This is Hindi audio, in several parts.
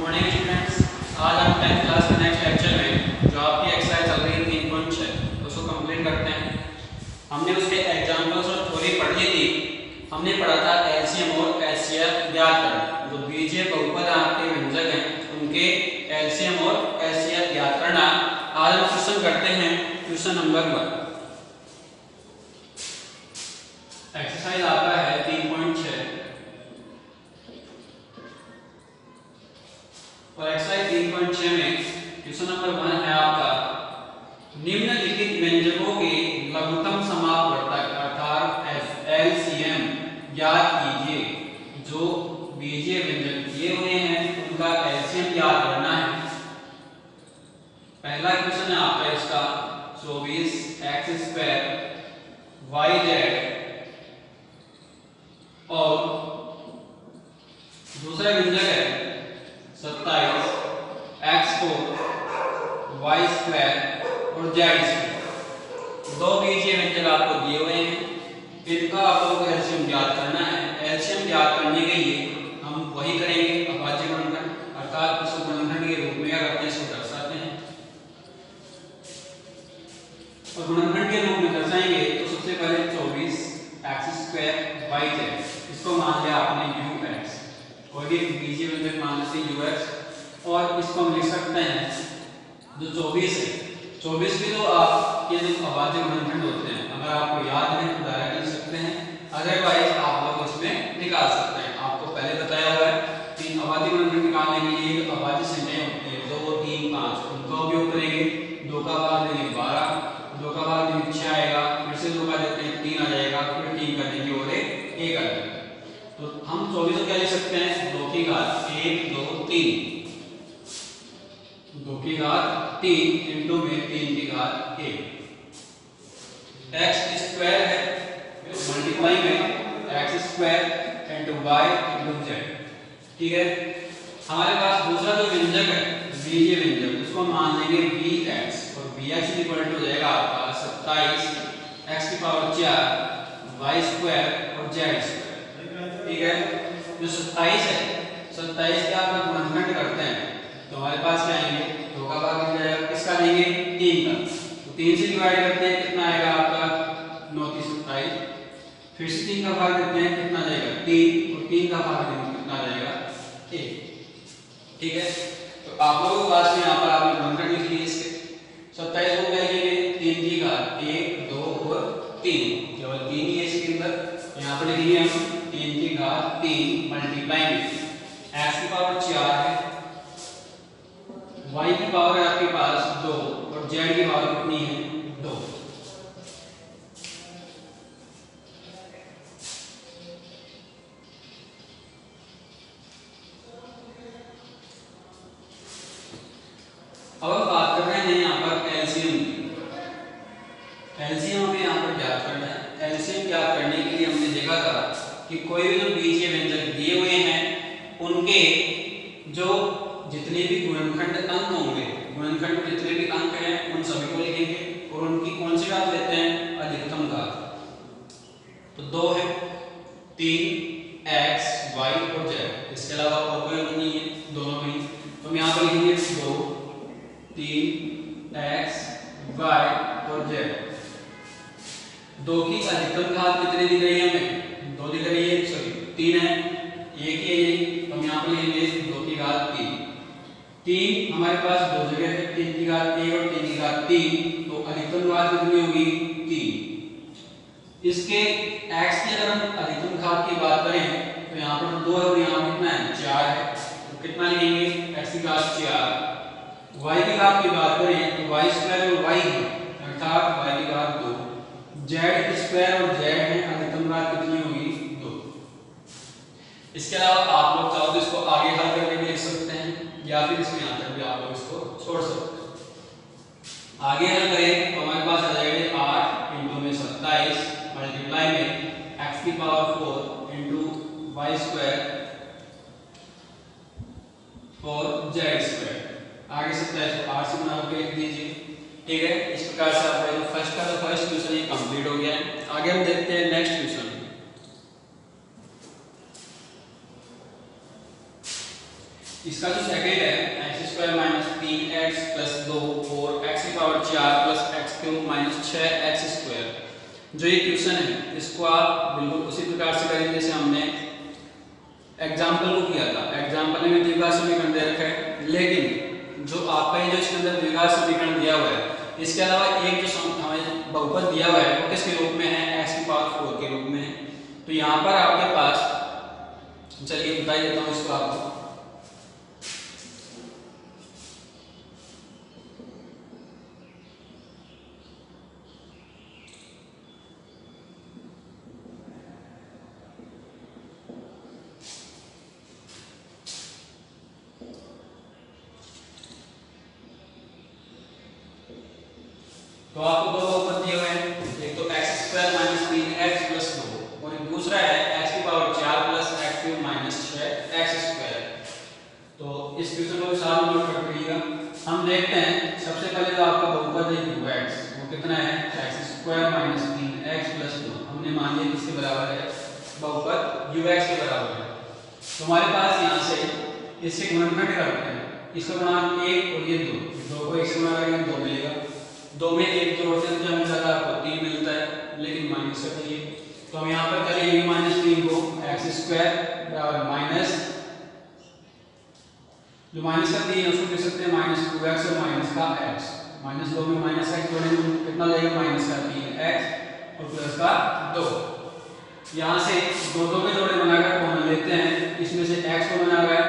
Morning students. आज हम 10th क्लास के नेक्स्ट लेक्चर में जो आपकी एक्सरसाइज चल रही है 3.6 उसको कंप्लीट करते हैं। हमने उसके एग्जांपल्स और थ्योरी पढ़ ली थी। हमने पढ़ा था एलसीएम और एचसीएफ ज्ञात करना। जो बीजीय बहुपद आपके व्यंजक हैं उनके एलसीएम और एचसीएफ ज्ञात करना। आज हम क्वेश्चन करते हैं क्वेश्चन नंबर 1। एक्सरसाइज आपका है 3.6 और एक्सरसाइज 3.6 में क्वेश्चन नंबर 1 है आपका निम्नलिखित व्यंजकों के लघुत्तम समापवर्तक अर्थात एलसीएम ज्ञात कीजिए। जो बीजीय व्यंजक दिए हुए हैं उनका एलसीएम ज्ञात करना है। पहला क्वेश्चन है आपका इसका 24x² yz और दूसरा व्यंजक है 27x4 y² और z²। दो बीजीय व्यंजक आपको दिए हुए हैं, इनका आपको एलसीएम ज्ञात करना है। एलसीएम ज्ञात करने के लिए हम वही करेंगे अभाज्य गुणनखंड अर्थात इसको गुणनखंड के रूप में क्या करते हैं, इसको दर्शाते हैं और गुणनखंड के रूप में दर्शाएंगे तो सबसे पहले 24x² yz इसको मान लिया आपने ux, कोई भी बीजीय व्यंजक मान लेते ux और इसको हम लिख सकते हैं जो 24 है 24 भी तो आपके जो अभाज्य गुणनखंड होते हैं अगर आपको याद है तो डायरेक्ट लिख सकते हैं, अदरवाइज आप लोग इसमें निकाल सकते हैं। आपको पहले बताया हुआ है तीन अभाज्य गुणनखंड निकालने के लिए अभाज्य संख्याएं होती हैं 2 3 5 उनका उपयोग करेंगे। 2 का भाग देंगे 12, 2 का भाग देंगे 6 आएगा, फिर से 2 का देते हैं 3 आ जाएगा, फिर 3 का देंगे और 1 आ जाएगा। तो हम 24 को क्या लिख सकते हैं 2 की घात 1 2 3, 2 की घात 3 इंटू में 3 की घात 1 x² है मल्टीप्लाई में x² into y into z। ठीक है, हमारे पास दूसरा जो व्यंजक है बीजीय व्यंजक उसको मान लेंगे vx और vx इक्वल टू हो जाएगा आपका 27x⁴ y² और z²। ठीक है, जो 27 है 27 का आप गुणनखंड करते हैं तो हमारे पास क्या आएंगे 2 का भाग मिल जाएगा, किसका लेंगे 3 का, तो 3 से डिवाइड करते हैं कितना आएगा आपका 9 3 27, फिर से 3 का भाग देते हैं कितना जाएगा 3 और 3 का भाग देंगे कितना जाएगा 1। ठीक है, तो आप लोगों के पास में यहाँ पर आपने गुणनखंड लिख लिए इसके 27 को क्या लिखेंगे 3 की घात 1 2 और 3, केवल 3 ही है इसके अंदर, यहाँ पर लिखेंगे हम 3 की घात 3 मल्टीप्लाई में x⁴ 4 है, y की पावर है आपके पास 2 और z की पावर कितनी है 2। अब हम बात कर रहे हैं यहाँ पर एलसीएम की। एलसीएम हमें यहाँ पर ज्ञात करना है। एलसीएम ज्ञात करने के लिए हमने देखा था कि कोई भी जो बीजीय व्यंजक दिए हुए हैं उनके जो जितने भी गुणनखंड अंक होंगे, गुणनखंड में जितने भी अंक हैं उन सभी को लिखेंगे और उनकी कौन सी घात लेते हैं अधिकतम घात। तो 2 है 3x y और z, इसके अलावा और कोई अंक नहीं है दोनों में, तो हम यहाँ पर लिखेंगे 2 3x y और z। 2 की अधिकतम घात कितनी दिख रही है हमें 2 दिख रही है, सॉरी 3 है, एक ही है, तो हम यहाँ पर लिखेंगे 2 की घात 3। 3 हमारे पास दो जगह है 3 की घात 1 और 3 की घात 3, तो अधिकतम घात कितनी होगी 3। इसके x की अगर हम अधिकतम घात की बात करें तो यहाँ पर 2 है और यहाँ कितना है 4 है, तो कितना लिखेंगे x की घात 4। y की घात की बात करें तो y² और y है अर्थात y की घात 2, z² और z है अधिकतम घात कितनी होगी 2। इसके अलावा आप लोग चाहो तो इसको आगे हल करके भी लिख सकते हैं या फिर इसमें यहाँ तक भी आप लोग इसको छोड़ सकते हैं। आगे हल करें तो हमारे पास आ जाएगा 8 इंटू में 27 मल्टीप्लाई में x⁴ इंटू y² और z²। आगे 27 को 8 से बना के लिख दीजिए। ठीक है, इस प्रकार से आपका फर्स्ट क्वेश्चन ये कंप्लीट हो गया है। आगे हम देखते हैं नेक्स्ट क्वेश्चन। इसका जो सेकंड है x square minus 3x plus 2 और x की power 4 plus x cube minus 6x square, जो ये क्वेश्चन है इसको आप बिल्कुल उसी प्रकार से करेंगे जैसे हमने एग्जाम्पल को किया था। एग्जाम्पल में द्विघात समीकरण दे रखा है, लेकिन जो आपका ये जो इसके अंदर द्विघात समीकरण दिया हुआ है, इसके अलावा एक जो हमें बहुपद दिया हुआ है वो किसके रूप में है, x की पावर 4 के रूप में है। तो यहाँ पर आपके पास, चलिए बता देता हूँ इसको आपको। तो आपको दो बहुपद दिए हुए हैं, एक तो x square minus 3x plus 2 और एक दूसरा है x की power 4 plus x cube minus 6x square. तो इस क्वेश्चन को साथ नोट कर लीजिएगा। हम देखते हैं सबसे पहले तो आपका बहुपद है ux, वो कितना है x square minus 3x plus 2, हमने मान लिया किसके बराबर है, बहुपद ux के बराबर है। तो हमारे पास यहाँ से इससे गुणनखंड करते हैं, इसका गुणांक 1 और ये 2 को 1 से गुणा करेंगे 2 मिलेगा, 2 में 1 जोड़ते हैं तो हमें ज्यादा आपको 3 मिलता है, लेकिन माइनस कर दीजिए। तो हम यहाँ पर करेंगे माइनस 3 को एक्स स्क्वायर बराबर माइनस, जो माइनस का 3 है उसको लिख सकते हैं माइनस 2x और माइनस का x, माइनस 2 में माइनस x जोड़ेंगे तो कितना लगेगा माइनस का 3x और प्लस का 2। यहाँ से दो के जोड़े बनाकर कॉमन लेते हैं, इसमें से x को बना गया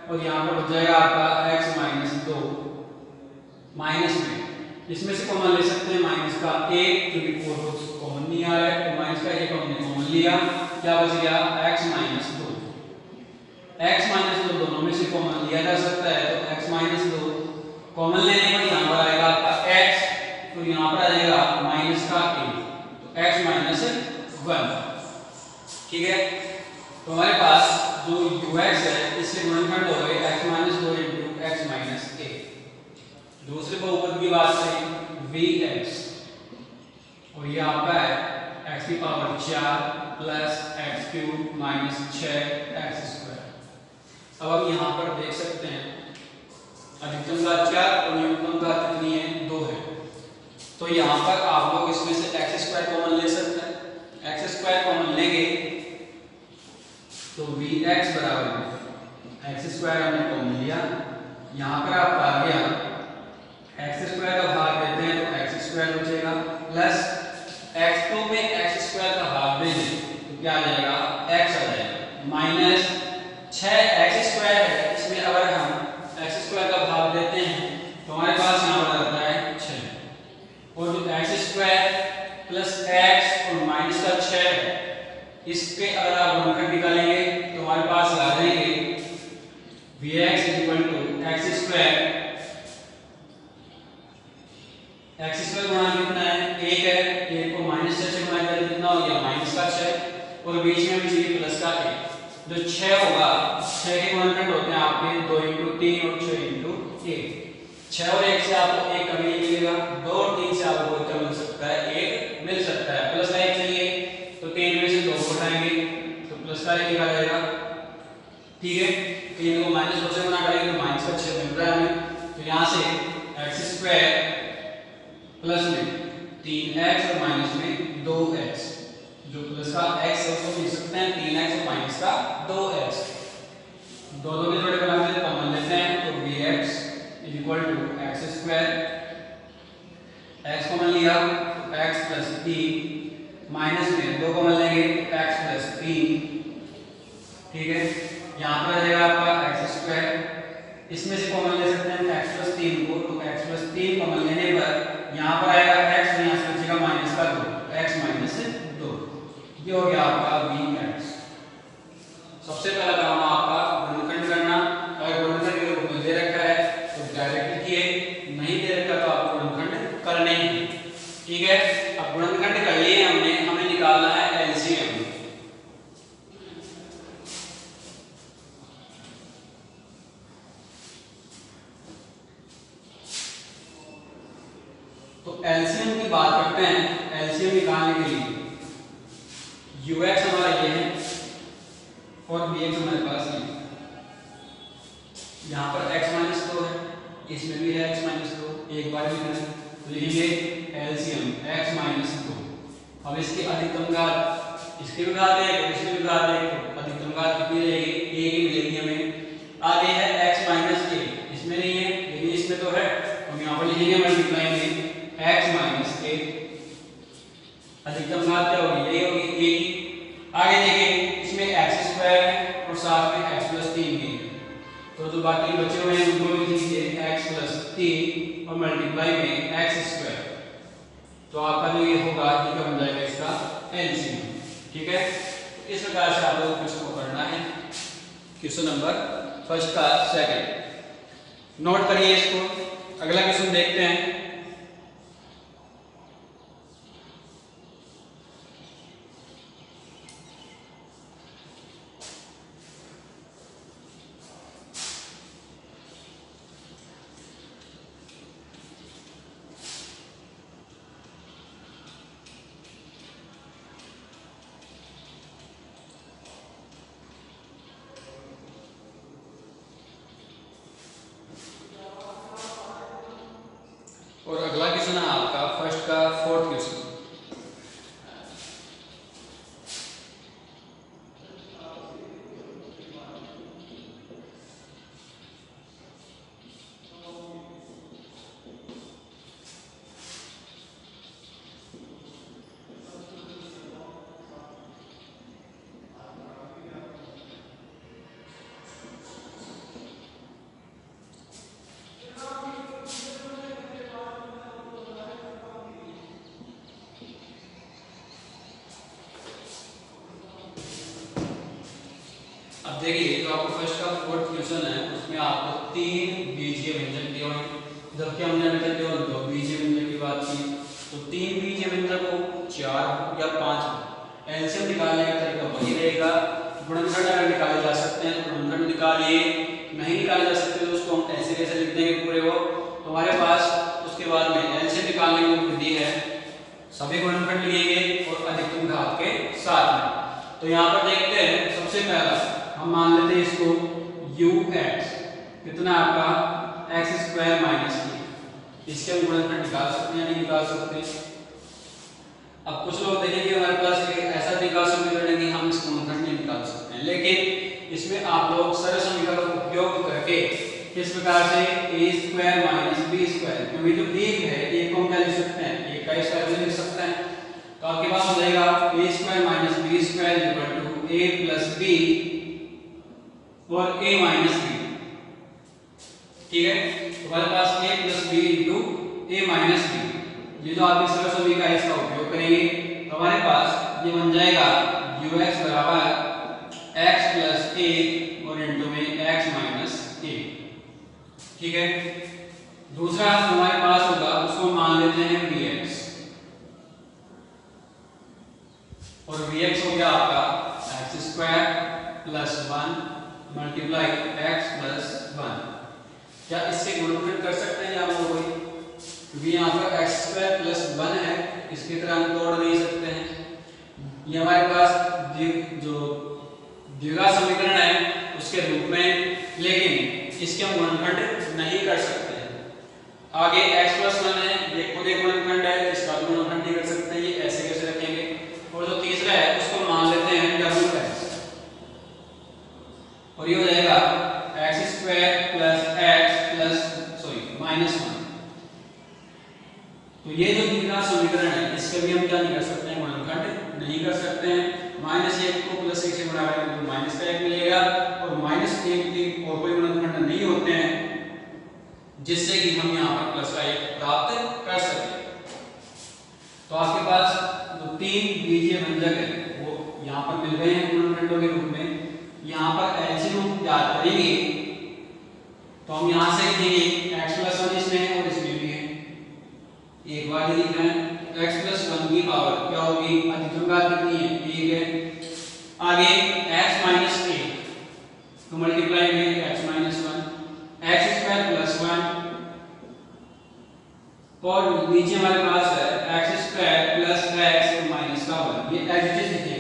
और यहाँ पर बच जाएगा आपका x माइनस 2, माइनस में इसमें से कॉमन ले सकते हैं माइनस का 1, क्योंकि 4 को कॉमन नहीं आ रहा है तो माइनस का 1 हमने कॉमन लिया, क्या बच गया x माइनस 2। x माइनस 2 दोनों में से कॉमन लिया जा सकता है, तो x माइनस 2 कॉमन लेने पर यहाँ पर आएगा आपका x, तो यहाँ पर आ जाएगा माइनस का 1, तो x माइनस 1। ठीक है, तो हमारे पास जो ux है इससे गुणनखंड हो गए x minus 2 into x minus 1। दूसरे बहुपद की बात करें vx, और ये आपका है x की power 4 plus x cube minus 6x square. अब हम यहाँ पर देख सकते हैं अधिकतम घात 4 और न्यूनतम घात कितनी है, 2 है। तो यहाँ पर आप लोग इसमें से x स्क्वायर कॉमन ले सकते हैं, x स्क्वायर कॉमन लेंगे तो vx बराबर x स्क्वायर हमने कॉमन लिया, यहाँ पर आपका आ गया x स्क्वायर का भाग देते हैं तो x स्क्वायर बचेगा प्लस x2 में x स्क्वायर का भाग देंगे तो क्या आ जाएगा, x आ जाएगा माइनस 6x स्क्वायर है, इसमें अगर हम x स्क्वायर का भाग देते हैं तो हमारे पास यहाँ पर आता है 6, और जो x स्क्वायर प्लस x और माइनस का 6 है इसके अगर आप गुणनखंड निकालेंगे तो हमारे पास आ जाएंगे vx equal to x square, x square गुणा कितना है 1 है, 1 को माइनस 6 से गुणा किया कितना हो गया माइनस का 6, और बीच में भी चाहिए प्लस का 1, जो 6 होगा 6 के गुणनखंड होते हैं आपके 2 इंटू 3 और 6 इंटू 1, 6 और 1 से आपको 1 कभी नहीं मिलेगा, 2 और 3 से आपको क्या मिल सकता है, 1 मिल सकता है, प्लस का 1 चाहिए तो 3 में से 2 को हटाएंगे तो प्लस का 1 निकल जाएगा। ठीक है, 3 को माइनस 2 से गुणा करेंगे तो माइनस का 6 मिल रहा है हमें, तो यहाँ से x स्क्वायर प्लस में 3x और माइनस में 2x, जो प्लस का x है उसको लिख सकते हैं 3x और माइनस का 2x, दो के जोड़े बना के कॉमन लेते हैं तो vx equal to x square, x common लिया तो x प्लस 3 माइनस में 2 कॉमन लेंगे तो x प्लस 3। ठीक है, यहाँ पर रहेगा आपका x स्क्वायर, इसमें से कॉमन ले सकते हैं x प्लस 3 को, तो x प्लस 3 कॉमन लेने पर यहाँ पर आएगा x, यहाँ से बचेगा माइनस का 2, x माइनस 2, ये हो गया आपका vx। सबसे पहला काम आपका गुणनखंड करना, अगर गुणनखंड के रूप में दे रखा है तो डायरेक्ट लिखिए, नहीं दे रखा तो आपको गुणनखंड करने ही। ठीक है, अब गुणनखंड कर लिए हमने, हमें निकालना है एलसीएम। तो एलसीएम की बात करते हैं, एलसीएम निकालने के लिए ux हमारा ये है और vx हमारे पास है। एक बार भी करें तो लिखेंगे एलसीएम x माइनस 2। अब इसकी अधिकतम घात, इसकी भी घात है और इसकी भी घात है, तो अधिकतम घात कितनी रहेगी, a की मिलेगी हमें। आगे है x माइनस a, इसमें नहीं है लेकिन इसमें तो है, हम यहाँ पर लिखेंगे मल्टीप्लाई में x माइनस a। अधिकतम घात क्या होगी, यही होगी a की। आगे देखिए इसमें x स्क्वायर है और साथ में x प्लस 3 भी है, तो जो बाकी बचे हुए हैं उनको लिख लीजिए x प्लस 3 और मल्टीप्लाई में x स्क्वायर। तो आपका जो ये होगा ये क्या बन जाएगा, इसका एलसीएम। ठीक है, तो इस प्रकार से आप लोगों को क्वेश्चन को करना है। क्वेश्चन नंबर फर्स्ट का सेकंड नोट करिए इसको। अगला क्वेश्चन देखते हैं। और अगला क्वेश्चन है आपका फर्स्ट का फोर्थ क्वेश्चन। अब देखिए जो आपको फर्स्ट का फोर्थ क्वेश्चन है उसमें आपको 3 बीजीय व्यंजक दिए हुए हैं, जबकि हमने अभी तक केवल 2 बीजीय व्यंजक की बात की। तो 3 बीजीय व्यंजक को 4 या 5 एलसीएम निकालने का तरीका वही रहेगा। गुणनखंड अगर निकाले जा सकते हैं तो गुणनखंड निकालिए, नहीं निकाले जा सकते तो उसको हम ऐसे कैसे लिख देंगे पूरे को। तो हमारे पास उसके बाद में एलसीएम निकालने की विधि है, सभी गुणनखंड लिएंगे और अधिकतम घात के साथ में। तो यहाँ पर देखते हैं सबसे पहला हम मान लेते हैं इसको ux, कितना आपका x स्क्वायर माइनस a। इसके हम गुणनखंड निकाल सकते हैं या नहीं निकाल सकते। अब कुछ लोग देखेंगे हमारे पास एक ऐसा निकाल समीकरण है कि हम इसका गुणनखंड नहीं निकाल सकते हैं, लेकिन इसमें आप लोग सरल समीकरण का उपयोग करके किस प्रकार से a square minus b square, क्योंकि जो एक है एक को हम क्या लिख सकते हैं, एक का स्क्वायर लिख सकते हैं। तो आपके पास हो जाएगा a square minus b square equal to a plus b और a माइनस b। ठीक है, तो हमारे पास a plus b into a minus b, ये जो आपकी सरल समीकरण है इसका उपयोग करेंगे तो हमारे पास ये बन जाएगा ux बराबर x प्लस a और इंटू में x माइनस a। ठीक है, दूसरा हमारे पास होगा उसको मान लेते हैं vx, और vx हो गया आपका x square plus 1 multiply x plus 1। क्या इससे गुणनखंड कर सकते हैं आप लोग, क्योंकि यहाँ पर x स्क्वायर प्लस 1 है, इसकी तरह हम तोड़ नहीं सकते हैं। ये हमारे पास जो द्विघात समीकरण है उसके रूप में, लेकिन इसके हम गुणनखंड नहीं कर सकते हैं। आगे x प्लस 1 है, ये खुद एक गुणनखंड है, इसका गुणनखंड नहीं कर सकते, ये ऐसे कैसे रखेंगे। और जो तीसरा है उसको मान लेते हैं wx, और ये हो जाएगा x square plus x plus minus 1। तो ये जो द्विघात समीकरण है इसके भी हम क्या नहीं कर सकते हैं, गुणनखंड नहीं कर सकते हैं। -1 को +1 से गुणा करेंगे तो माइनस का 1 मिलेगा, और -1 के और कोई गुणनखंड नहीं होते हैं जिससे कि हम यहाँ पर प्लस का 1 प्राप्त कर सकें। तो आपके पास जो 3 बीजीय व्यंजक है वो यहाँ पर मिल गए हैं गुणनखंडों के रूप में। यहाँ पर एलसीएम ज्ञात करेंगे तो हम यहाँ से लिखेंगे x प्लस 1 इसमें है और इसमें भी है, एक बार ही लिख रहे हैं। x प्लस 1 की पावर क्या होगी, अधिकतम घात कितनी है, 1 है। आगे x माइनस 1 तो मल्टीप्लाई में x minus 1, x square plus 1, और नीचे हमारे पास है x square plus x minus का 1। ये एडिटिव लिखेंगे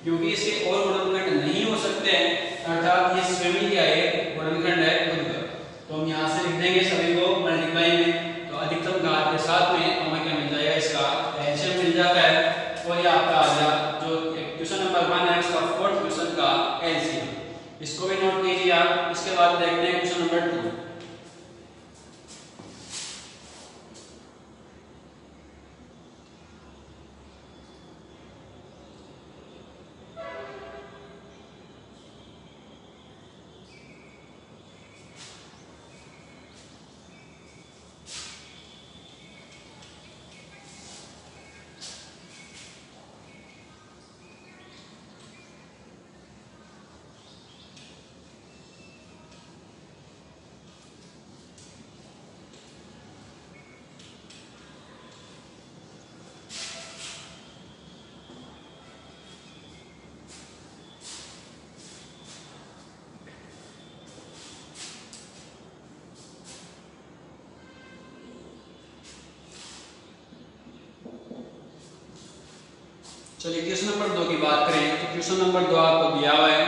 क्योंकि इसके और गुणनखंड नहीं हो सकते हैं, अर्थात ये स्वयं क्या है, गुणनखंड है खुद का। तो हम यहाँ से लिख देंगे सभी को मल्टीप्लाई में, तो अधिकतम के साथ में हमें क्या मिल जाएगा, इसका एलसीएम मिल जाता है। और ये आपका आ गया जो क्वेश्चन नंबर 1 का फोर्थ क्वेश्चन का एलसीएम, इसको भी नोट कीजिए आप। इसके बाद देखते हैं क्वेश्चन नंबर 2। चलिए क्वेश्चन नंबर 2 की बात करें तो क्वेश्चन नंबर 2 आपको दिया हुआ है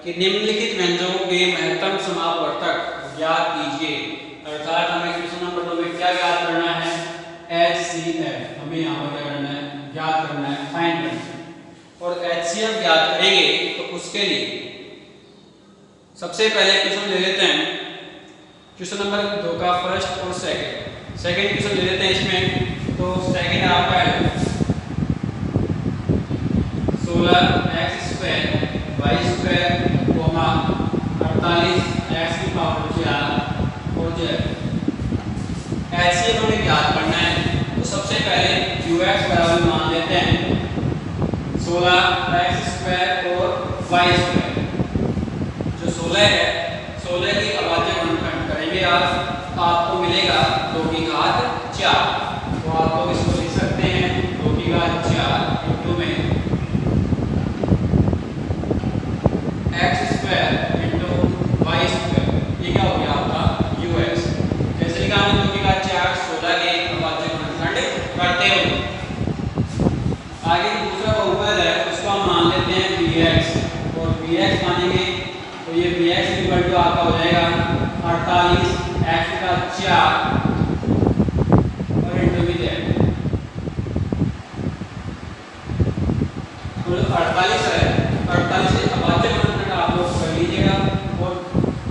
कि निम्नलिखित व्यंजनों के महत्तम समापवर्तक ज्ञात कीजिए। अर्थात हमें क्वेश्चन नंबर 2 में क्या ज्ञात करना है, HCF हमें यहाँ पर क्या करना है, ज्ञात करना है, फाइंड करना है। और HCF ज्ञात करेंगे तो उसके लिए सबसे पहले क्वेश्चन ले लेते हैं, क्वेश्चन नंबर 2 का फर्स्ट और सेकंड क्वेश्चन ले लेते हैं इसमें। तो सेकंड आपका है 16x² y² 48x की पावर 4 और z। ऐसे हमें ज्ञात करना है। तो सबसे पहले qx बराबर मान लेते हैं 16x² और y²। जो 16 है, 16 की अभाज्य गुणनखंड करेंगे आप, तो आपको मिलेगा 2 की घात 4। तो आप लोग इसको लिख सकते हैं 2 की घात 4 इंटू में x² इंटू y²। ये क्या हो गया आपका ux। जैसे लिखा हमने 2 की घात 4 16 के अभाज्य गुणनखंड करते हुए। आगे दूसरा बहुपद है उसको हम मान लेते हैं bx। और bx मानेंगे तो ये bx इक्वल टू आपका हो जाएगा 48x का 4 और इंटू में z। तो 48 है, 48 से अभाज्य गुणनखंड आप लोग कर लीजिएगा। और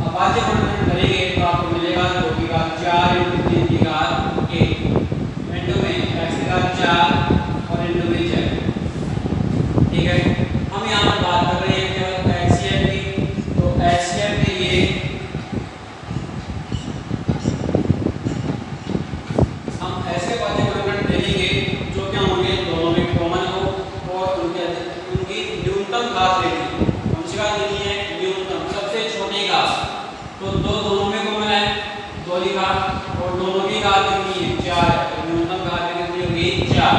अभाज्य गुणनखंड करेंगे तो आपको मिलेगा 2 की घात 4 इंटू 3 की घात 1 इंटू में x की घात 4 और इंटू में z। ठीक है, हम यहाँ पर बात कर रहे हैं केवल HCF की। तो HCF के लिए हम ऐसे अभाज्य गुणनखंड देंगे जो क्या होंगे, दोनों में कॉमन हो और उनकी न्यूनतम घात लेनी। कौन सी घात लेनी है, न्यूनतम, सबसे छोटी घात। तो दोनों में कॉमन है 2 की घात और दोनों की घात कितनी है 4 है। तो न्यूनतम घात कितनी होगी 4।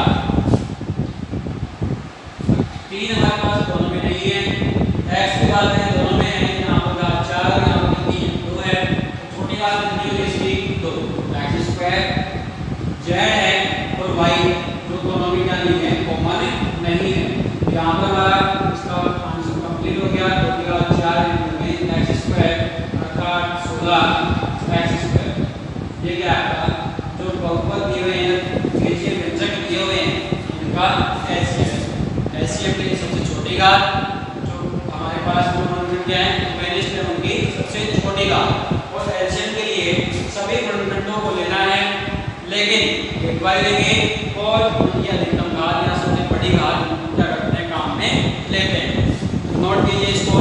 3 हमारे पास दोनों में नहीं है, x की घात है दोनों में है, यहाँ पर घात 4 और यहाँ पर कितनी है 2 है। तो छोटी घात कितनी होगी इसकी 2, x² z है और y जो दोनों में क्या नहीं है, कॉमन नहीं है। यहाँ पर हमारा इसका आंसर कंप्लीट हो गया। 2 की घात 4 में x² अर्थात 16x²। ये क्या आपका जो बहुपद दिए हुए हैं, बीजीय व्यंजक दिए हुए हैं, इनका HCF के लिए सबसे छोटी घात जो हमारे पास गुणनखंड क्या है, मैंने उनकी सबसे छोटी घात। और एलसीएम के लिए सभी गुणनखंडों को लेना है, लेकिन एक बार लेंगे और उनकी अधिकतम घात या सबसे बड़ी घात क्या करते हैं, काम में लेते हैं। नोट कीजिए इसको।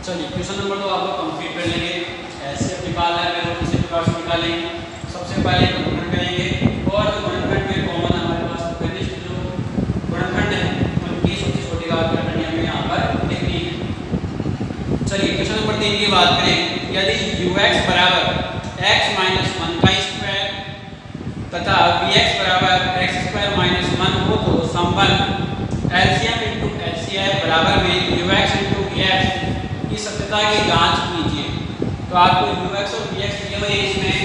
चलिए क्वेश्चन नंबर 2 आप लोग कंप्लीट कर लेंगे। HCF निकालना है, मैं किसी प्रकार से निकालेंगे। सबसे पहले गुणनखंड करेंगे और जो गुणनखंड में कॉमन हमारे पास जो गुणनखंड है उनकी सबसे 3 की बात करें, यदि ux बराबर x माइनस 1 का स्क्वायर तथा vx बराबर x स्क्वायर माइनस 1 हो तो संबंध LCM इंटू LCF बराबर में ux इंटू vx की सत्यता की जांच कीजिए। तो आपको ux और vx दिए हुए इसमें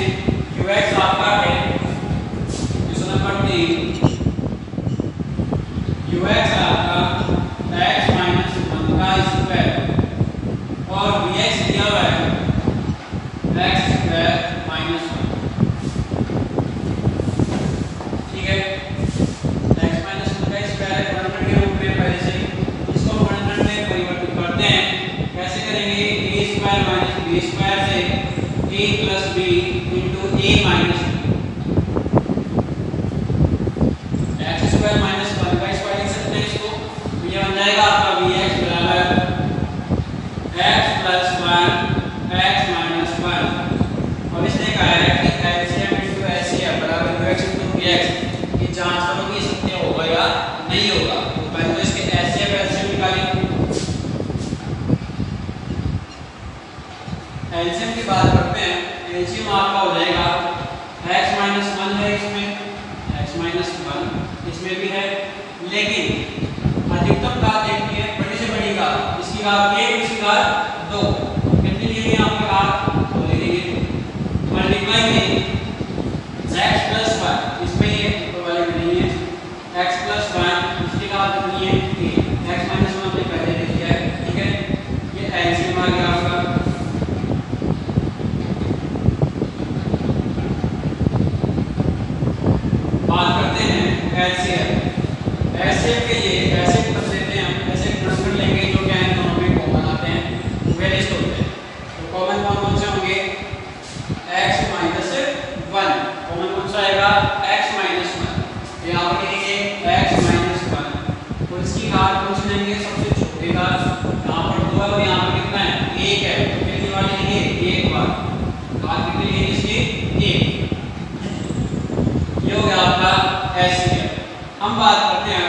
ux आपका है क्वेश्चन नंबर 3 ux आपका x माइनस 1 का स्क्वायर और vx दिया हुआ है x स्क्वायर माइनस 1। ठीक है, x माइनस 1 का स्क्वायर है क्वाड्रेंट के रूप में पहले से इसको क्वाड्रेंट में परिवर्तित करते हैं। कैसे करेंगे? a square minus b square से a plus b into a minus x square minus 1 का स्क्वायर लिख सकते हैं इसको। तो ये बन जाएगा आपका vx बराबर x प्लस 1 x माइनस 1। और इसने कहा है कि LCM इंटू LCF बराबर ux इंटू vx की जांच करो कि सत्य होगा या नहीं होगा। तो पहले तो इसके LCF LCM निकालें। LCM की बात करते हैं, LCM आपका हो जाएगा x माइनस 1 है इसमें, x माइनस 1 इसमें भी है, लेकिन अधिकतम घात देखनी है बड़ी से बड़ी घात, इसकी घात 1 इसकी घात 2, कितनी लेंगे यहाँ पे घात 2 लेंगे। मल्टीप्लाई में x प्लस 1 इसमें ये ऊपर वाले में नहीं है, x प्लस 1 इसकी घात कितनी है 3, x माइनस 1 हमने पहले लिख दिया है। ठीक है, ये LCM आ गया आपका। बात करते हैं LCM के लिए ऐसे कर लेते हैं हम, ऐसे गुणनफल लेंगे जो क्या है दोनों में कॉमन आते हैं, वेरिएस्ट होते हैं। तो कॉमन कौन से होंगे? x माइनस 1 कॉमन कौन सा आएगा? x minus 1। यहाँ पर लिखेंगे x माइनस 1 तो इसकी घात कौन सी लेंगे? सबसे छोटी घात। यहाँ पर 2 है और यहाँ पर कितना है 1 है, तो कितनी बार लिखेंगे? 1 बार। घात कितनी लेंगे इसकी? 1। ये हो गया आपका LCM। हम बात करते हैं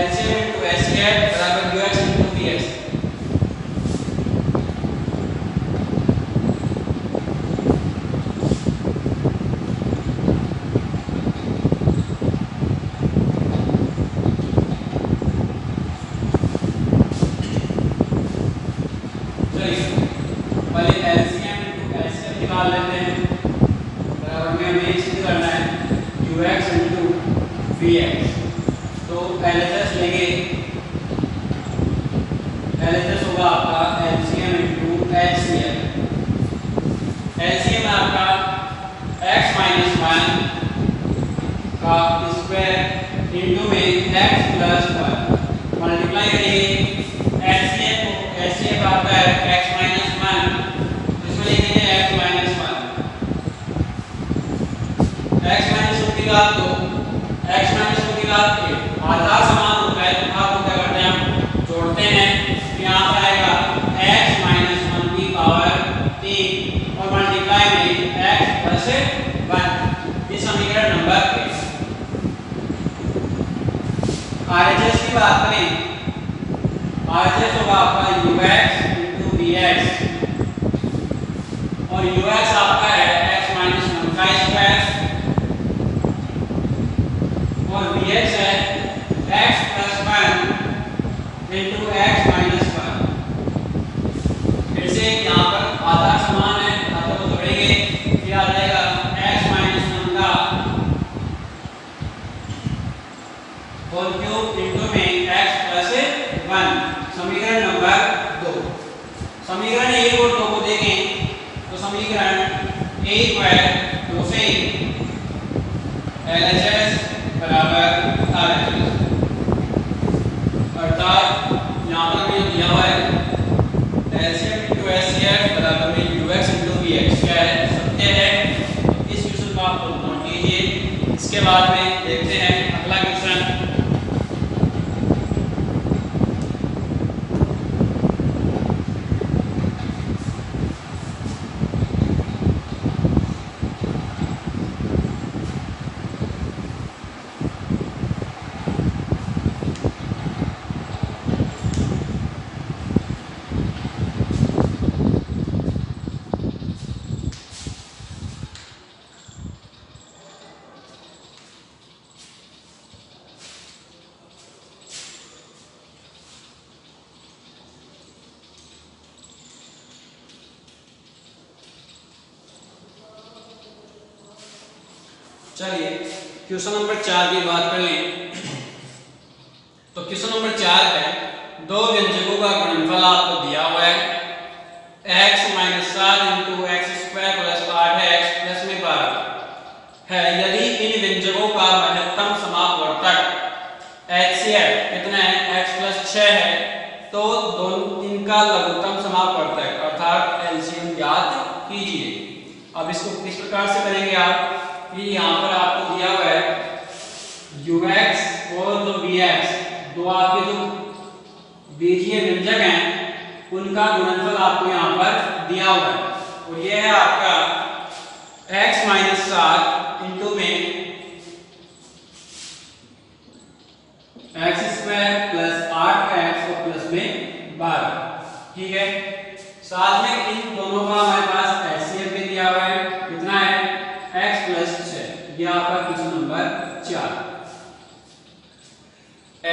LCM इंटू LCF बराबर ux इंटू vx। चलिए पहले LCM इंटू LCF निकाल लेते हैं। बराबर में हमें इसकी करना है ux इंटू vx। तो LHS लेंगे, LHS होगा आपका LCM इंटू LCF। LCM आपका x माइनस 1 का स्क्वायर इंटू में x प्लस 1 मल्टीप्लाई करेंगे। LCF आपका है x माइनस 1, इसमें लिखेंगे x माइनस 1। x माइनस 1 की घात 2, x माइनस 1 की घात 1। आधार समान होता है तो आप क्या करते हैं? हम जोड़ते हैं। यहाँ पर आएगा x माइनस 1 की पावर 3 और मल्टीप्लाई में x प्लस 1। ये समीकरण नंबर 1। RHS की बात करें, RHS होगा आपका ux इंटू vx और ux आपका है x माइनस 1 का स्क्वायर और vx है x plus 1 into x minus 1। फिर से यहाँ पर आधार समान है, आधार को जोड़ेंगे, फिर आ जाएगा x माइनस 1 का होल क्यूब इंटू में x प्लस 1। समीकरण नंबर 2। समीकरण 1 और 2 को देखें तो समीकरण 1 है 2 से LHS बराबर RHS, अर्थात यहाँ पर भी दिया हुआ है LCM इंटू LCF बराबर में ux इंटू vx क्या है? सत्य है। इस क्वेश्चन को आप नोट कीजिए। इसके बाद में देखते हैं अगला क्वेश्चन। चलिए क्वेश्चन नंबर 4 की बात कर लें। तो क्वेश्चन नंबर 4 है, दो व्यंजकों का गुणनफल आपको दिया हुआ है x - 7 × x² + 8x प्लस में 12 है। यदि इन व्यंजकों का महत्तम समापवर्तक HCF कितना है, x + 6 है, तो दोनों इनका लघुत्तम समापवर्तक अर्थात LCM ज्ञात कीजिए। अब इसको किस प्रकार से करेंगे आप कि यहाँ पर आपको दिया हुआ है UX और जो VX, दो आपके जो बीजीय व्यंजक हैं उनका गुणनफल आपको यहाँ पर दिया हुआ है, और यह है आपका x - 7 इंटू में x² + 8x और प्लस में 12। ठीक है, साथ में इन दोनों का हमारे पास HCF भी दिया हुआ है, कितना है x + 6। यह आपका क्वेश्चन नंबर 4।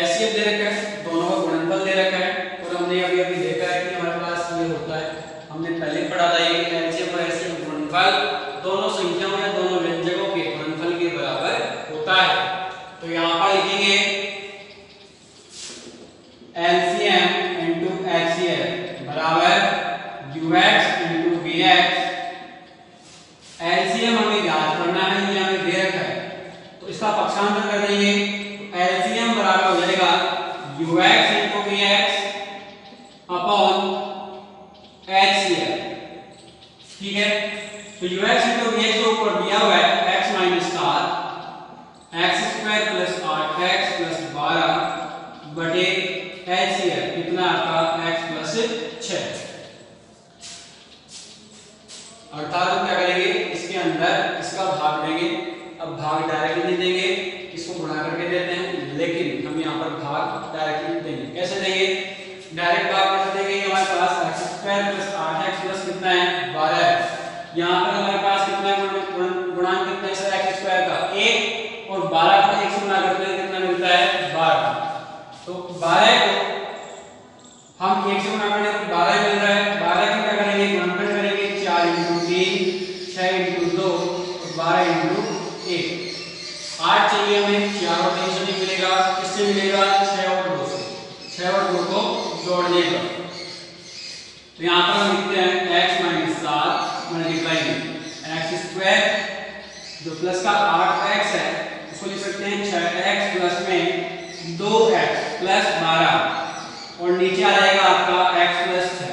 HCF दे रखा है, दोनों का गुणनफल दे रखा है, और हमने अभी देखा है कि हमारे पास ये होता है, हमने पहले पढ़ा था ये LCM और HCF गुणनफल दोनों संख्याओं या दोनों व्यंजकों के गुणनफल के बराबर होता है। तो यहाँ पर लिखेंगे LCM × HCF बराबर UX × VX। LCM हमें याद करना है, ये हमें दे रखा है, तो इसका पक्षांतर कर देंगे। LCM बराबर हो जाएगा UX × VX अपॉन HCF। ठीक है, तो UX × VX जो ऊपर दिया हुआ है x - 7 x² + 8x + 12 बटे HCF कितना आपका x + 6। अर्थात हम क्या करेंगे, इसके अंदर इसका भाग देंगे। अब भाग डायरेक्टली नहीं देंगे, इसको गुणा करके देते हैं, लेकिन हम यहाँ पर भाग डायरेक्टली देंगे। कैसे देंगे, डायरेक्ट भाग कैसे देंगे, हमारे पास x² + 8x प्लस कितना है 12 है। यहाँ पर हमारे पास कितना गुणांक कितना है सर x² का 1, और 12 को 1 से गुणा करते हैं कितना मिलता है 12। तो 12 को हम 1 से गुणा करने पर 12 मिल रहा है। 12 का क्या करेंगे, गुणनफल करेंगे 4 × 3 6 × 2 और 12 × 1। 8 चाहिए हमें, 4 और 3 से नहीं मिलेगा, किससे मिलेगा 6 और 2 से, 6 और 2 को जोड़ने पर। तो यहाँ पर हम लिखते हैं x - 7 मल्टीप्लाई x² जो प्लस का 8x है उसको लिख सकते हैं 6x प्लस में 2x प्लस 12, और नीचे आ जाएगा आपका x + 6।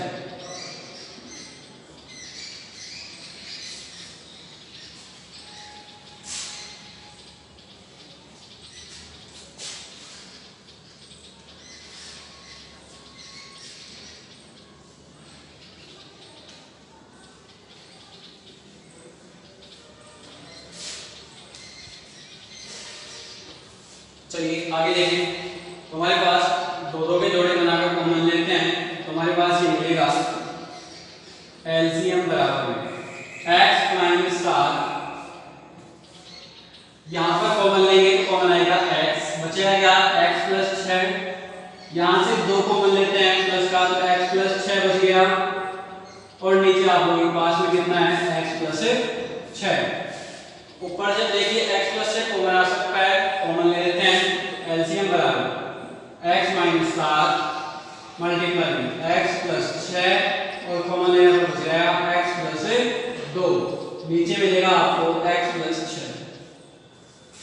चलिए आगे देखें, तो हमारे पास दो के जोड़े बनाकर कॉमन लेते हैं, तो हमारे पास ये मिलेगा LCM बराबर x - 7। यहाँ पर कॉमन लेंगे तो कॉमन आएगा x, बचेगा क्या x + 6। यहाँ से 2 कॉमन लेते हैं प्लस का, तो x + 6 बच गया, और नीचे आप लोगों के पास में कितना है x + 6। ऊपर से देखिए x + 6 कॉमन आ सकता है, कॉमन ले लेते हैं। LCM बराबर x - 7 मल्टीप्लाई x + 6 और कॉमन लेने पर बच जाएगा x + 2, नीचे मिलेगा आपको x + 6।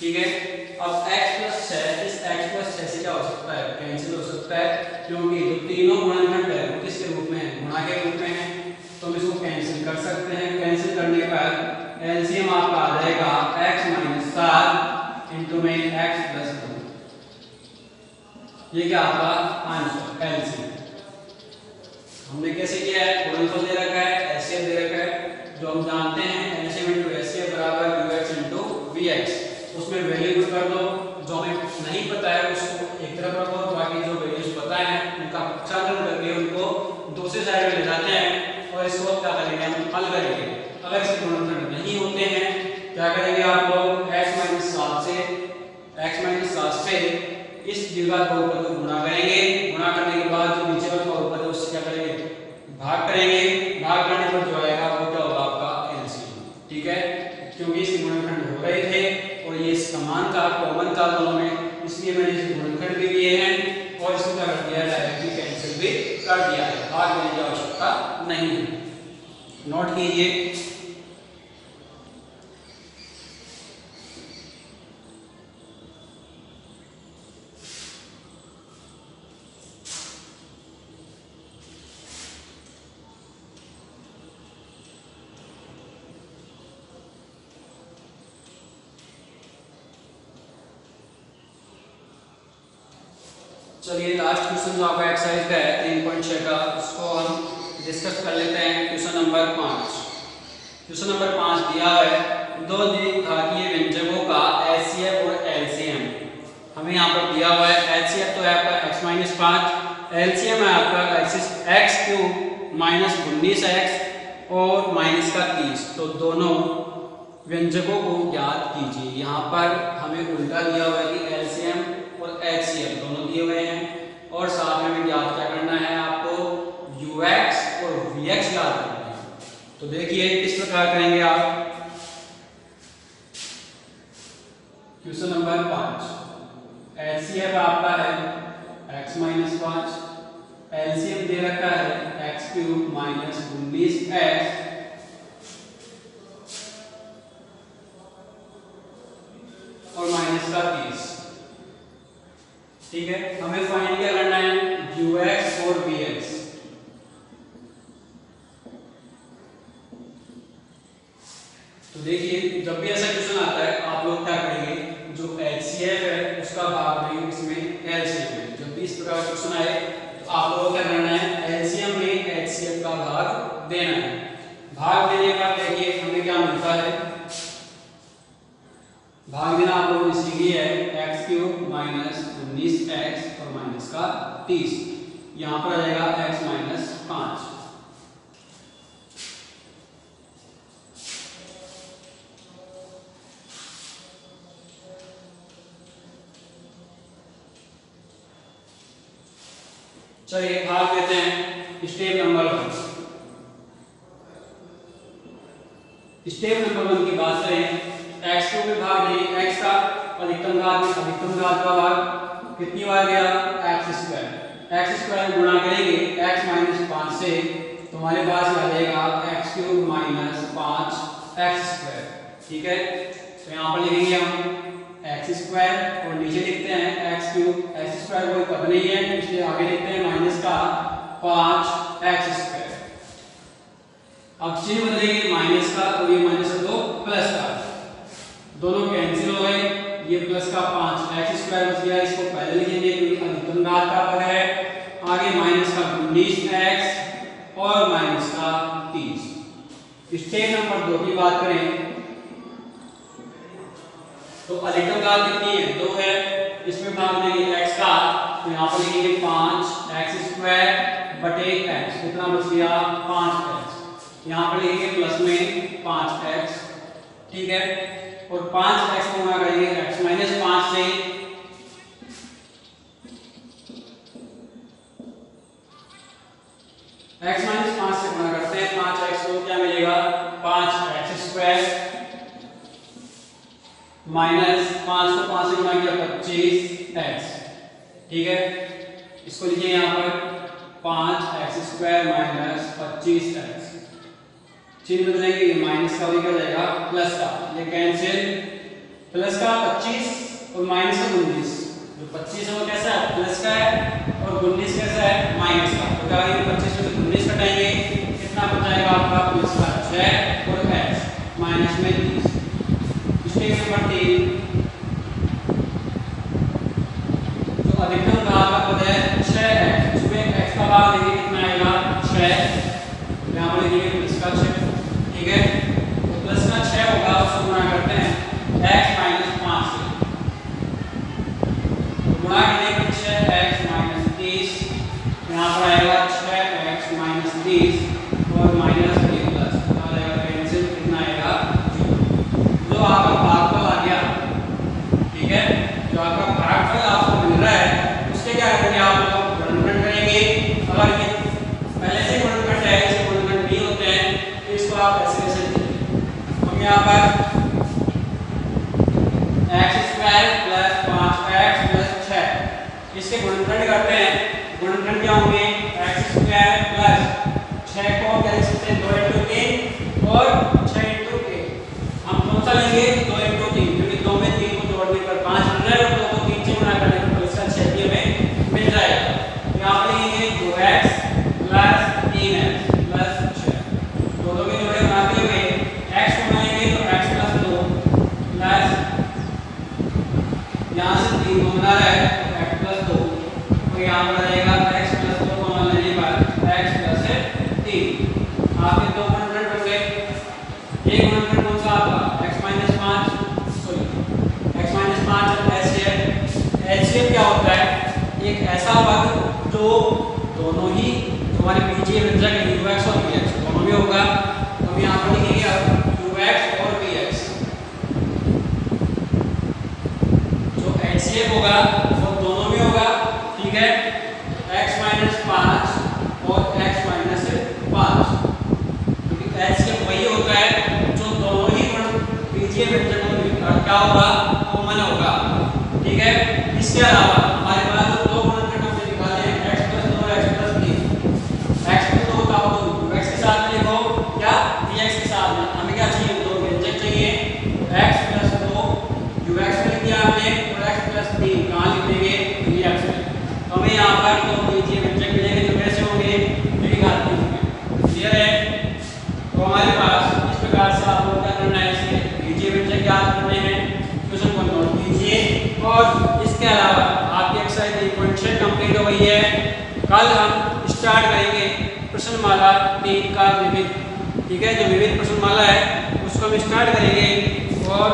ठीक है, अब x + 6 इस x + 6 से क्या हो सकता है, कैंसिल हो सकता है, क्योंकि जो तीनों गुणनखंड है वो किसके रूप में है, गुणा के रूप में है, तो हम इसको कैंसिल कर सकते हैं। कैंसिल करने के बाद LCM आपका आ जाएगा x - 7 इंटू में x + 2। ये क्या आपका आंसर LCM। हमने कैसे किया है, गुणनफल दे रखा है, HCF दे रखा है, जो हम जानते हैं LCM × HCF बराबर UX × VX, उसमें वैल्यू पुट कर दो। जो हमें नहीं पता है उसको एक तरफ रखो, बाकी जो वैल्यूज पता है उनका पक्षांतर करके उनको दूसरी साइड में ले जाते हैं, और इसको क्या करेंगे हम हल करेंगे। अगर इसके गुणनखंड नहीं होते हैं क्या करेंगे आप लोग, x - 7 से इस द्विघात बहुपद को गुणा करेंगे। गुणा करने के बाद जो नीचे वाला बहुपद है उससे क्या करेंगे, भाग करेंगे। भाग करने पर जो आएगा वो क्या होगा आपका LCM। ठीक है, क्योंकि इसके गुणनखंड हो रहे थे और ये समान का कॉमन का दोनों में, इसलिए मैंने इसे गुणनखंड भी लिए हैं और इसको क्या कर दिया है, डायरेक्टली कैंसिल भी कर दिया है, भाग देने की आवश्यकता नहीं है। नोट कीजिए। चलिए लास्ट क्वेश्चन जो आपका एक्सरसाइज का है 3.6 का, उसको हम डिस्कस कर लेते हैं। Question number 5। क्वेश्चन नंबर 5 दिया है दो द्विघातीय व्यंजकों का एचसीएफ और एलसीएम। हमें यहाँ पर दिया हुआ है एचसीएफ तो है आपका x-5, एलसीएम है आपका x³ माइनस 19x और माइनस का 30। तो दोनों व्यंजकों को ज्ञात कीजिए। यहाँ पर हमें उल्टा दिया हुआ है कि एलसीएम और एचसीएफ दोनों दिए हुए हैं और साथ में हमें ज्ञात क्या करना है, आपको ux और vx ज्ञात करना है। तो देखिए किस प्रकार करेंगे आप। क्वेश्चन नंबर 5, एचसीएफ आपका है x-5, एलसीएम दे रखा है x³ माइनस 19x और माइनस का 30। ठीक है, हमें फाइंड क्या करना है, ux और vx। तो देखिए जब भी ऐसा क्वेश्चन आता है आप लोग क्या करेंगे, जो HCF है उसका भाग देंगे इसमें LCM में। जब भी इस प्रकार का क्वेश्चन आए तो आप लोगों को क्या करना है, LCM में HCF का भाग देना है। भाग देने के बाद देखिए हमें क्या मिलता है, भाग देना आप लोगों ने सीखी है x³ माइनस 19x और माइनस का 30। यहां पर आ जाएगा x माइनस 5। चलिए भाग देते हैं स्टेप नंबर 1। स्टेप नंबर 1 की बात करें, x2 में भाग देंगे, x का अधिकतम घात में अधिकतम घात का भाग कितनी बार गया, x² गुणा करेंगे x माइनस 5 से, तो हमारे पास आ जाएगा x³ माइनस 5x²। ठीक है, तो यहाँ पर लिखेंगे हम x² और नीचे लिखते हैं x³, x² कोई पद नहीं है इसलिए आगे लिखते हैं माइनस का 5x²। अब चिन्ह बदलेंगे माइनस का और ये माइनस का 2 प्लस का, दोनों कैंसिल हो गए, ये प्लस का 5x² बच गया, इसको पहले लिखेंगे क्योंकि अधिकतम घात का पद है। आगे माइनस का 19x और माइनस का 30। स्टेप नंबर 2 की बात करें तो अधिकतम घात कितनी है, 2 है, इसमें भाग देंगे x का, तो यहाँ पर लिखेंगे 5x² बटे x, कितना बच गया 5x। यहाँ पर लिखेंगे प्लस में 5x। ठीक है, और 5x को गुणा करेंगे x माइनस 5 से, x माइनस 5 से गुणा करते हैं 5x को, क्या मिलेगा 5x² माइनस 5 को 5 से गुणा किया 25x। ठीक है, इसको लिखिए यहाँ पर 5x² माइनस 25x। चिन्ह बदलेंगे, ये माइनस का हो जाएगा प्लस का, ये कैंसिल, प्लस का 25 और माइनस का 19। जो 25 है वो कैसा है, प्लस का है और 19 कैसा है, माइनस का। तो क्या करेंगे 25 में से 19 घटाएंगे, कितना बचाएगा आपका प्लस का 6 और x माइनस में 30। स्टेप नंबर 3, तो अधिकतम घात का पद है 6x, इसमें x का भाग देंगे कितना आएगा 6, यहाँ पर लिखेंगे प्लस का 6। ठीक है, तो प्लस का 6 होगा, उसको गुणा करते हैं x माइनस 5 से, तो गुणा करेंगे 6x माइनस 30, यहाँ पर आएगा 6x माइनस 30 और माइनस 3 प्लस आ जाएगा कैंसिल, कितना आएगा 0। जो आपका भागफल आ गया, ठीक है, जो आपका भागफल आपको मिल रहा है उसके क्या करेंगे आप लोग गुणनखंड करेंगे। अगर ये पहले से गुणनखंड है, इसे गुणनखंड नहीं होते हैं तो इसको आप ऐसे ऐसे पास x² प्लस 5x प्लस 6। इसके गुणनखंड करते हैं। गुणनखंड क्या होंगे? x² प्लस 6 को क्या लिख सकते हैं? 2 × 3 और 6 × k। हम कौन सा लेंगे? 2 × 3, क्योंकि 2 में 3 को जोड़ने पर 5 बन रहा है और 2 को 3 से गुणा करने पर इसका 6 भी हमें मिल जाएगा। यहाँ पर लेंगे 2x प्लस 3x प्लस 6। दोनों के जोड़े बनाते हुए x को बनाएंगे तो x प्लस 2 प्लस यहाँ से 3 को बना रहा है तो x प्लस 2 और यहाँ पर आ जाएगा x प्लस 2 को मान लेने पर x प्लस 3। आपके दो गुणनखंड बन गए। एक गुणनखंड कौन सा आपका? x माइनस 5 HCF क्या होता है? एक ऐसा पद जो दोनों ही हमारे बीजीय व्यंजक है ux और vx दोनों में होगा। तो हम यहाँ पर लिखेंगे अब ux और vx। जो HCF होगा वो दोनों में होगा, ठीक है, x माइनस 5 और x माइनस 5, क्योंकि HCF वही होता है जो दोनों ही बीजीय व्यंजकों में क्या होगा? कॉमन होगा, ठीक है। इसके अलावा हमारे पास जो दो गुणनखंड हमने निकाले हैं x प्लस 2 और x प्लस 3। x प्लस 2 का x के साथ में लिखो क्या? dx के साथ में। हमें क्या चाहिए? दो व्यंजक चाहिए। x प्लस 2 ux में लिख दिया हमने और x प्लस 3 कहाँ लिख देंगे? dx में। तो हमें यहाँ पर दो बीजीय व्यंजक मिलेंगे जो कैसे होंगे? द्विघात होंगे। क्लियर है? तो हमारे पास इस प्रकार से आप लोग क्या करना है? इसके बीजीय व्यंजक याद करने हैं, क्वेश्चन को नोट कीजिए। और इसके अलावा आपकी एक्सरसाइज 3.6 कंप्लीट हो गई है। कल हम स्टार्ट करेंगे प्रश्नमाला 3 का विविध, ठीक है, जो विविध प्रश्नमाला है उसको हम स्टार्ट करेंगे और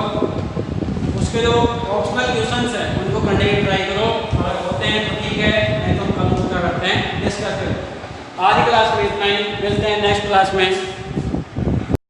उसके जो ऑप्शनल क्वेश्चंस हैं उनको करने की ट्राई करो। अगर होते हैं तो ठीक है, नहीं तो हम कल उसका करते हैं डिस्कस करें। आज की क्लास में इतना ही, मिलते हैं नेक्स्ट क्लास में।